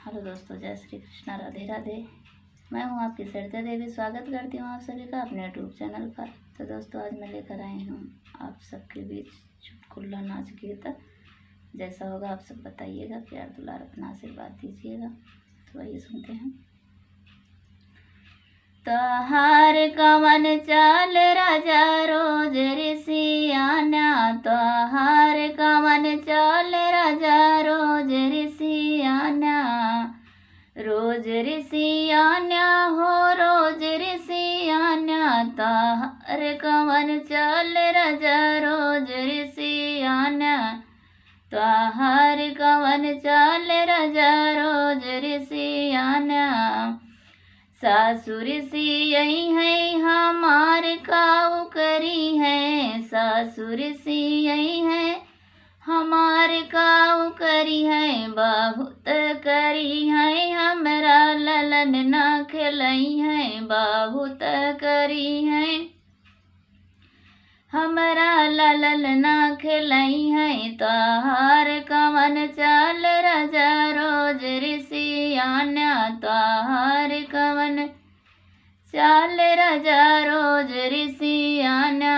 Hello दोस्तों, जय श्री कृष्णा, राधे राधे। मैं हूं आपकी सरिता देवी। स्वागत करती हूं आप सभी का अपने यूट्यूब चैनल पर। तो दोस्तों, आज मैं लेकर आई हूं आप सबके बीच चुटकुला नाच गीत। जैसा होगा आप सब बताइएगा, प्यार दुलार अपना आशीर्वाद दीजिएगा। तो आइए सुनते हैं। तोहार कवन चाल राजा रोज ऋषियाना, तोहार कवन चाल राजा रोज ऋषियाना, रोज ऋषियाना हो रोज ऋषियाना, तोहार कवन चाल राजा रोज ऋषियाना, तोहार कवन चाल राजा रोज ऋषियाना। सासुर सियई है हमार काऊ करी है, सासुर सियई है हमार काऊ करी है, बहुत करी है हमरा ललन ना खिलई है, बहुत करी है हमरा ललन ना खिलई है। तोहार कवन चाल राजा रोज ऋषियाना, तोहार कवन चाल राजा रोज ऋषियाना,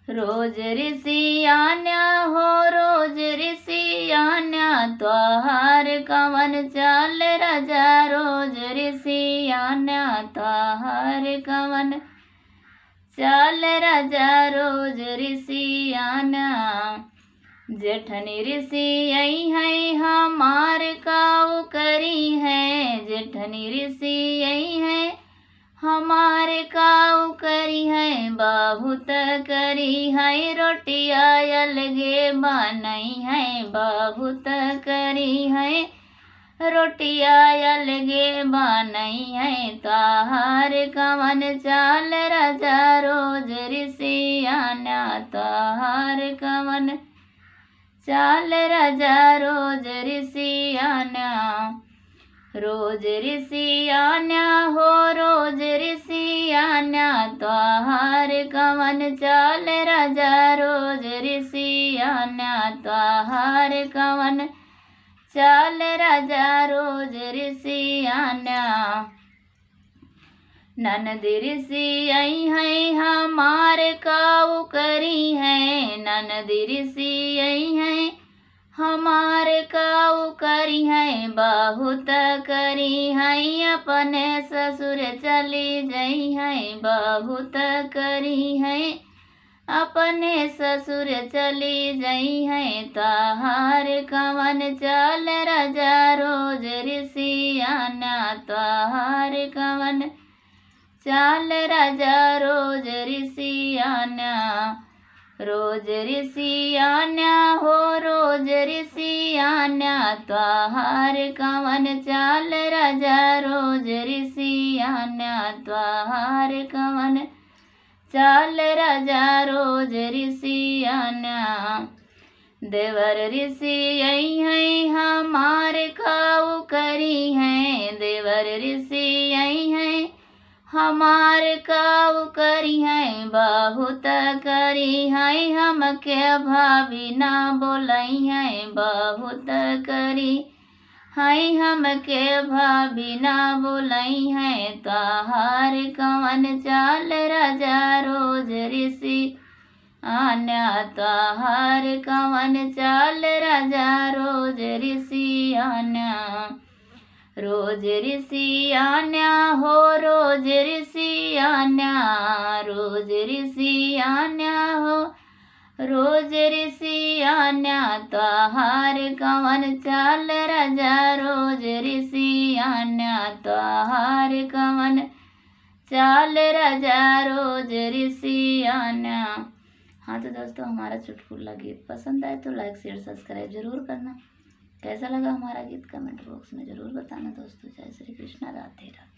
रोज ऋषियाना हो रोज ऋषियाना, तोहार कवन चाल राजा रोज ऋषियाना, तोहार कवन चाल राजा रोज ऋषियाना। जेठनी ऋषियई है हमार काऊ करी है, जेठनी ऋषियई है हमार काऊ करी है, बहुत करी है रोटिया अलगे बनई है, बहुत करी है रोटिया अलगे बनई है। तोहार कवन चाल राजा रोज ऋषियाना, तोहार कवन चाल राजा रोज ऋषियाना, रोज ऋषियाना हो रोज ऋषियाना, तोहार कवन चाल राजा रोज ऋषियाना, तोहार कवन चाल राजा रोज ऋषियाना। ननद ऋषियई है हमार काऊ करी है, ननद ऋषियई है हमार काऊ करी है, बहुत करी है अपने ससुर चली जई है, बहुत करी है अपने ससुर चली जई है। तोहार कवन चाल राजा रोज ऋषियाना, तोहार कवन चाल राजा रोज ऋषियाना, रोज ऋषियाना हो रोज ऋषियाना, तोहार कवन चाल राजा रोज ऋषियाना, तोहार कवन चाल राजा रोज ऋषियाना। देवर ऋषियई है हमार काऊ करी है, देवर ऋषियई है हमार काऊ करी है, बहुत करी है हमके भाभी ना बोलई है, बहुत करी है हमके भाभी ना बोलई है। तोहार कवन चाल राजा रोज ऋषियाना, तोहार कवन चाल राजा रोज ऋषियाना, रोज ऋषियाना हो रोज ऋषियाना, रोज ऋषियाना हो रोज ऋषियाना, तोहार कवन चाल राजा रोज ऋषियाना, तोहार कवन चाल राजा रोज ऋषियाना। हाँ तो दोस्तों, हमारा चुटकुला गीत पसंद आए तो लाइक शेयर सब्सक्राइब जरूर करना। कैसा लगा हमारा गीत कमेंट बॉक्स में जरूर बताना दोस्तों। जय श्री कृष्णा, राधे राधे।